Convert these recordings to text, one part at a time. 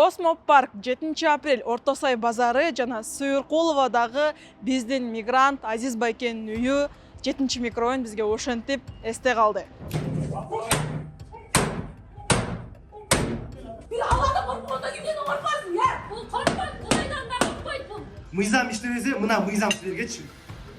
Космопарк 7 апрель Орто Сай базары жана Сүйүркуловадагы биздин мигрант Азиз Байкенин үйү 7 микрорайон бизге ошентип эсте калды. Мыйзам иштебесе, мына мыйзам силергечи.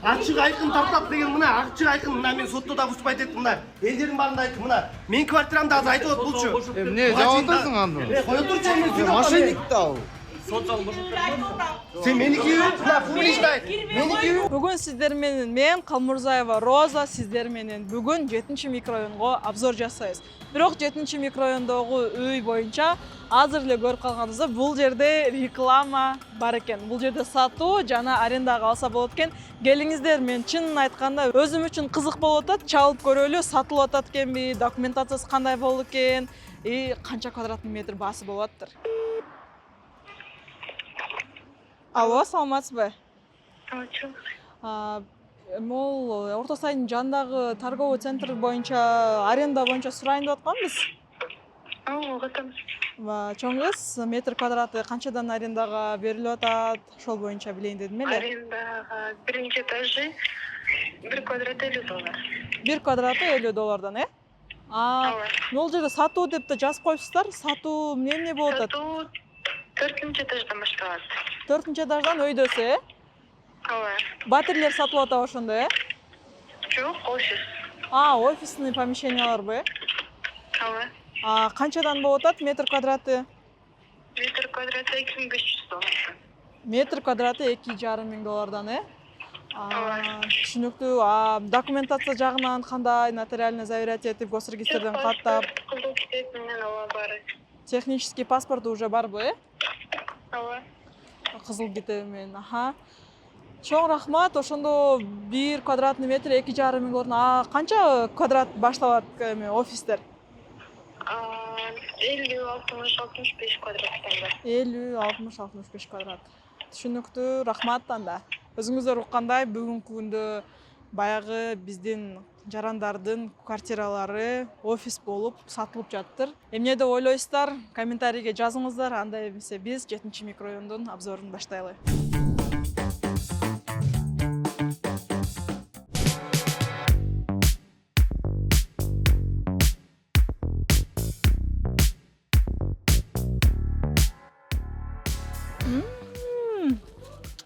Ачык айкын таптап деген мына ачык айкын мына мен сотто да бузбайт этим мына. Элдердин баарында айтты мына. Мен квартирамды азыр айтып атат болчу. Эмне жаап атасың аны? Кое турчу мен Мошенник да ал. Сен меники мына публично айт. Меники. Бүгүн сиздер менен мен Калмурзаева Роза сиздер менен бүгүн 7 микрорайонго обзор жасайбыз. Бирок 7 микрорайондогу үй боюнча азыр эле көрүп калганыңызда бул жерде реклама бар экен. Бул жерде сатуу жана арендага алса болот экен. Келиңиздер, мен чынын айтканда өзүм үчүн кызык болуп атат. Чалып көрөлү, сатылып атат экенби, документациясы кандай болду экен, канча квадратный метр баасы болуп аттыр. Алло, саламатсызбы? Мол Орто Сайдын жанындагы торговый центр боюнча аренда боюнча сурайын деп атканбыз. Чоң кыз, метр квадраты канчадан арендага берилип атат? Ошол боюнча билейин дедим эле. Арендага биринчи этажы 1 квадраты $50. 1 квадраты $50, Бул жерде сатуу деп да жазып коюпсуздар. Сатуу эмне болуп атат? Сатуу 4-ч этаждан башталат. 4-ч этаждан өйдөсү, Батирлер сатылып атабы ошондо, Жок, офис. Офисный помещенияларбы? Канчадан болуп атат метр квадраты? Метр квадраты $2500. Метр квадраты $2,500, Түшүнүктүү. Документация жагынан кандай, нотариальный заверять этип, госрегистрден каттап? Кызыл китеп менен ала бары. Технический паспорт уже барбы? Кызыл китеби менен, Чоң рахмат. Ошондо 1 квадратный метр $2,500. Канча квадрат башталат офистер? 50-60-65 квадраттан бар. 50-60-65 квадрат. Түшүнүктүү, рахмат анда. Өзүңүздөр уккандай, бүгүнкү күндө баягы биздин жарандардын квартиралары офис болуп сатылып жаттыр. Эмне деп ойлойсуздар? Комментарийге жазыңыздар. Андай эмесе биз 7 микрорайондун обзорун баштайлы.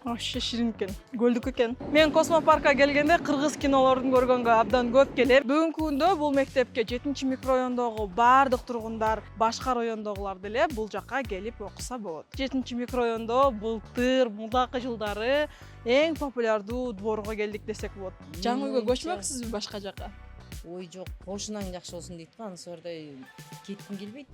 Вообще ширин экен, көлдүк экен. Мен Космопаркка келгенде кыргыз кинолорун көргөнгө абдан көп келем. Бүгүнкү күндө бул мектепке 7 микрорайондогу бардык тургундар, башка райондогулар деле бул жакка келип окуса болот. 7 микрорайондо былтыр, мурдакы жылдары эң популярдуу дворго келдик десек болот. Жаңы үйгө көчмөксүзбү башка жака? Ой жок, кошунаң жакшы болсун дейт го, анысы бардай кетким келбейт.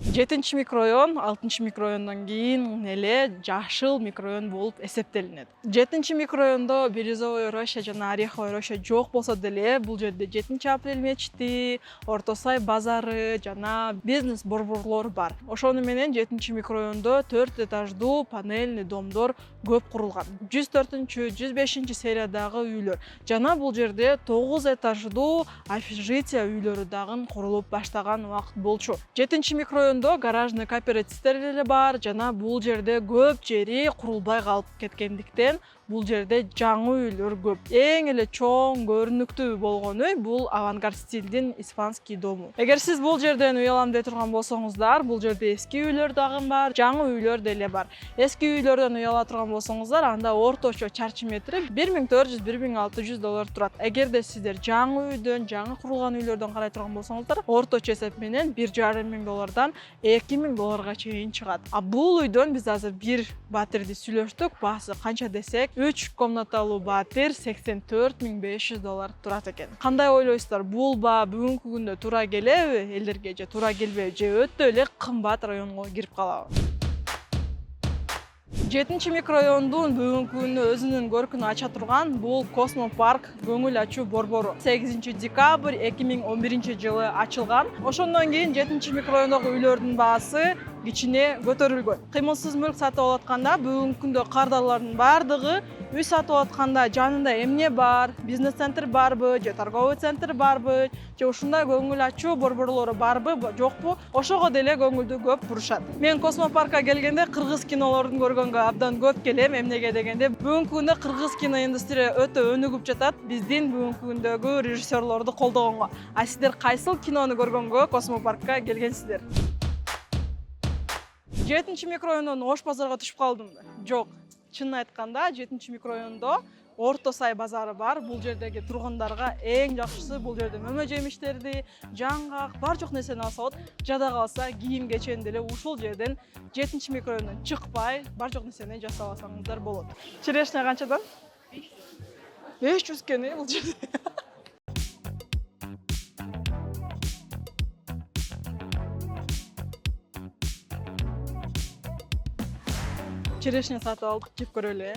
7 микрорайон 6 микрорайондон кийин эле жашыл микрорайон болуп эсептелинет. 7 микрорайондо Бирюзовая роща жана Ореховая роща жок болсо деле бул жерде 7 апрель мечити, Орто Сай базары жана бизнес борборлор бар. Ошону менен 7 микрорайондо 4 этаждуу панельный домдор көп курулган. 104-105 сериядагы үйлөр жана бул жерде 9 этаждуу общежитие үйлөрү дагы курулуп баштаган убакыт болчу. 7 микрорайондо гаражный кооперативдер эле бар жана бул жерде көп жери курулбай калып кеткендиктен бул жерде жаңы үйлөр көп. Эң эле чоң көрүнүктүү болгон үй бул авангард стилдин испанский дому. Эгер сиз бул жерден үй алам деп турган болсоңуздар, бул жерде эски үйлөр дагы бар, жаңы үйлөр деле бар. Эски үйлөрдөн үй ала турган болсоңуздар, анда орточо чарчы метри $1400–1600 турат. Эгерде сиздер жаңы үйдөн, жаңы курулган үйлөрдөн карай турган болсоңуздар, орточо эсеп менен $1,500–дан $2,000 чейин чыгат. Бул үйдөн биз азыр бир батирди сүйлөштүк, баасы канча десек 3 комнаталуу батир $84,500 турат экен. Кандай ойлойсуздар? Бул бүгүнкү күндө туура келеби элдерге же туура келбейби, же өтө эле кымбат районго кирип калабы? 7 микрорайондун бүгүнкү күндө өзүнүн көркүн ача турган бул Космопарк көңүл ачуу борбору. 8 декабрь 2011 жылы ачылган. Ошондон кийин 7 микрорайондогу үйлөрдүн баасы кичине көтөрүлгөн. Кыймылсыз мүлк сатып алатканда бүгүнкү күндө кардарлардын бардыгы үй сатып атканда жанында эмне бар, бизнес центр барбы же торговый центр барбы же ушундай көңүл ачуу борборлору барбы жокпу, ошого деле көңүлдү көп бурушат. Мен Космопаркка келгенде кыргыз кинолорун көргөнгө абдан көп келем. Эмнеге дегенде бүгүнкү күндө кыргыз кино индустрия өтө өнүгүп жатат биздин бүгүнкү күндөгү режиссерлорду колдогонго. А сиздер кайсыл кинону көргөнгө Космопаркка келгенсиздер? 7 микрорайондон Ош базарга түшүп калдымбы? Жок. Чынын айтканда 7 микрорайондо Орто Сай базары бар. Бул жердеги тургундарга эң жакшысы бул жерде мөмө жемиштерди, жаңгак, бар жок нерсени алса болот. Жада калса кийим кечен деле ушул жерден 7 микрорайондон чыкпай, бар жок нерсени жасап алсаңыздар болот. Черешня канчадан? 500 экен бул жерде. Черешня сатып алдык, жеп көрөлү.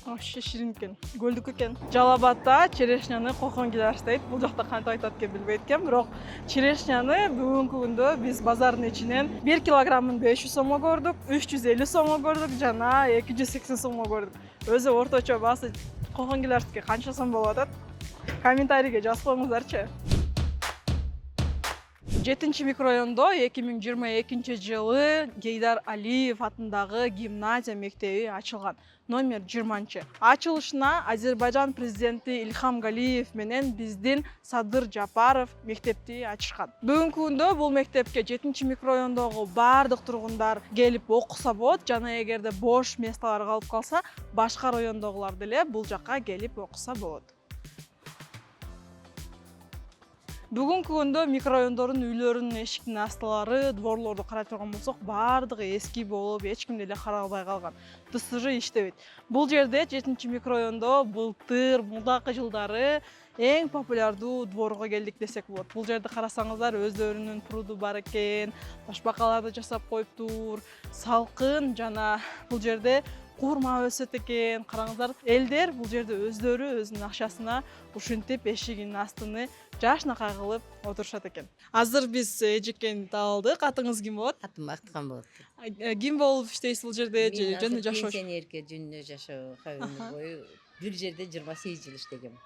Вообще ширин экен, көлдүк экен. Жалал-Абадта черешняны кокон килаштайт. Бул жакта кантип айтат экен билбейт экенм, бирок черешняны бүгүнкү күндө биз базардын ичинен 1 килограммын 500 сомго көрдүк, 350 сомго көрдүк, жана 280 сомго көрдүк. Өзү орточо баасы кокон килаштыкке канча сом болуп атат? Комментарийге жазып коюңуздарчы. 7 микрорайондо 2022 жылы Гейдар Алиев атындагы гимназия мектеби ачылган. Номер 20. Ачылышына Азербайжан президенти Ильхам Галиев менен биздин Садыр Жапаров мектепти ачышкан. Бүгүнкү күндө бул мектепке 7 микрорайондогу бардык тургундар келип окуса болот, жана эгерде бош месталар калып калса, башка райондогулар деле бул жакка келип окуса болот. Бүгүнкү күндө микрорайондордун үйлөрүнүн эшиктин астылары, дворлорду карай турган болсок, бардыгы эски болуп, эч ким деле каралбай калган. ТСЖ иштебейт. Бул жерде 7 микрорайондо былтыр, мурдакы жылдары эң популярдуу дворго келдик десек болот. Бул жерде карасаңыздар, өздөрүнүн пруду бар экен, ташбакаларды жасап коюптур, салкын, жана бул жерде курма өсөт экен. Караңыздар, элдер бул жерде өздөрү өзүнүн акчасына ушинтип эшигинин астыны жашнакай кылып отурушат экен. Азыр биз эжекени таап алдык. Атыңыз ким болот? Атым Актыкан болот. Ким болуп иштейсиз бул жерде? Жөнүндө жашоо. Пенсионерке жөнүндө жашоо өмүр бою бир жерде 28 жыл иштегем.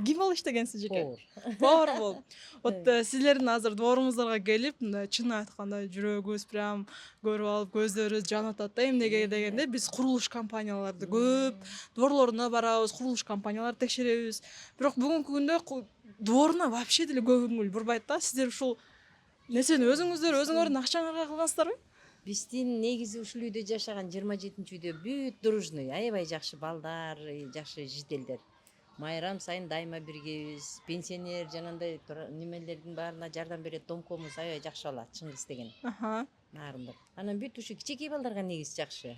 Ким болуп иштегенсиз эжеке? Повар. Повар болуп. Вот силердин азыр дворуңуздарга келип, чынын айтканда жүрөгүбүз прям көрүп алып, көздөрүбүз жанып атат да. Эмнеге дегенде биз курулуш компанияларды көп, дворлоруна барабыз, курулуш компанияларды текшеребиз. Бирок бүгүнкү күндө дворуна вообще деле көңүл бурбайт да. Сиздер ушул нерсени өзүңөрдүн акчаңарга кылгансыздарбы? Биздин негизи ушул үйдө жашаган 27-үйдө бүт дружный, аябай жакшы балдар, жакшы жителдер. Майрам сайын дайыма биргебиз. Пенсионер жанагындай немелердин баарына жардам берет, домкомубуз аябай жакшы болот, чыңгыз деген. Баарында. Анан бүт ушу кичинекей балдарга негизи жакшы.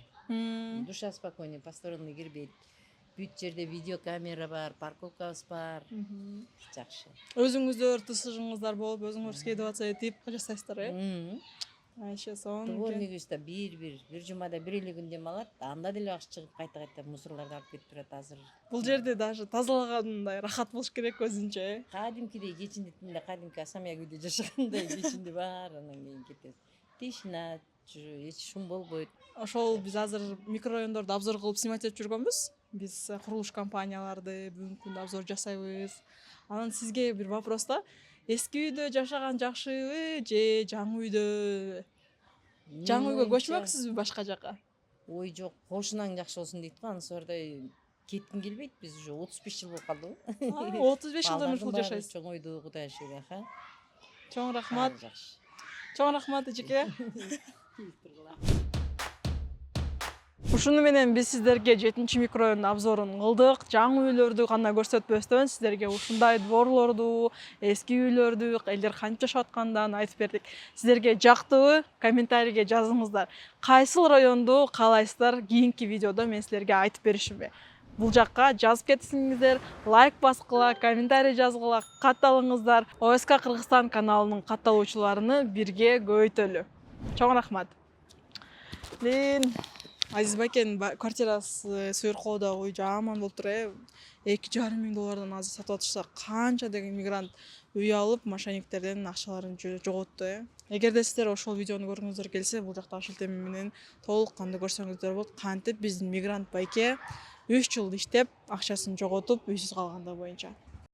Душа спокойный, посторонний кирбейт. Бүт жерде видеокамера бар, парковкабыз бар. Жакшы. Өзүңүздөр ТСЖыңыздар болуп, өзүңөр скедываться этип жасайсыздар, э? Айша сон. Дворникыбыз да бир жумада бир эле күн дем алат. Анда деле акча чыгып кайта мусорларды алып кетип турат азыр. Бул жерде даже тазалагандай рахат болуш керек өзүнчө, э? Кадимкидей кечинде кадимки Асамияк үйдө жашагандай кечинде бар, анан кийин кетет. Тишина, эч шум болбойт. Ошол биз азыр микрорайондорду обзор кылып снимать этип жүргөнбүз. Биз курулуш компанияларды бүгүнкү күндө обзор жасайбыз. Анан сизге бир вопрос да. Эски үйдө жашаган жакшыбы же жаңы үйдө? Жаңы үйгө көчмөксүзбү башка жака? Ой жок, кошунаң жакшы болсун дейт го, анысырда кетким келбейт. Биз уже 35 жыл болуп калдыбы. 35 жылдан ушул жашайсыз. Чоң үйдө Кудайга шүгүр, аха. Чоң рахмат. Жакшы. Чоң рахмат эжеке. Ушуну менен биз сиздерге 7 микрорайондун обзорун кылдык. Жаңы үйлөрдү гана көрсөтпөстөн сиздерге ушундай дворлорду, эски үйлөрдү, элдер кантип жашап аткандан айтып бердик. Сиздерге жактыбы? Комментарийге жазыңыздар. Кайсыл районду каалайсыздар? Кийинки видеодо мен силерге айтып беришимби? Бул жакка жазып кетсиңиздер, лайк баскыла, комментарий жазгыла, катталыңыздар. ОСК Кыргызстан каналынын катталуучуларыны бирге көбөйтөлү. Чоң рахмат. Азиз байкенин квартирасы Сыйыркоодо ой жаман болуп тур. $2,5 миң азыр сатып атышса, канча деген мигрант үй алып, мошенниктерден акчаларын жоготту. Эгерде сиздер ошол видеону көргүңүздөр келсе, бул жакта ашылтем менен толук кандуу көрсөңүздөр болот. Кантип биздин мигрант байке 3 жыл иштеп, акчасын жоготуп, үйсүз калгандыгы боюнча.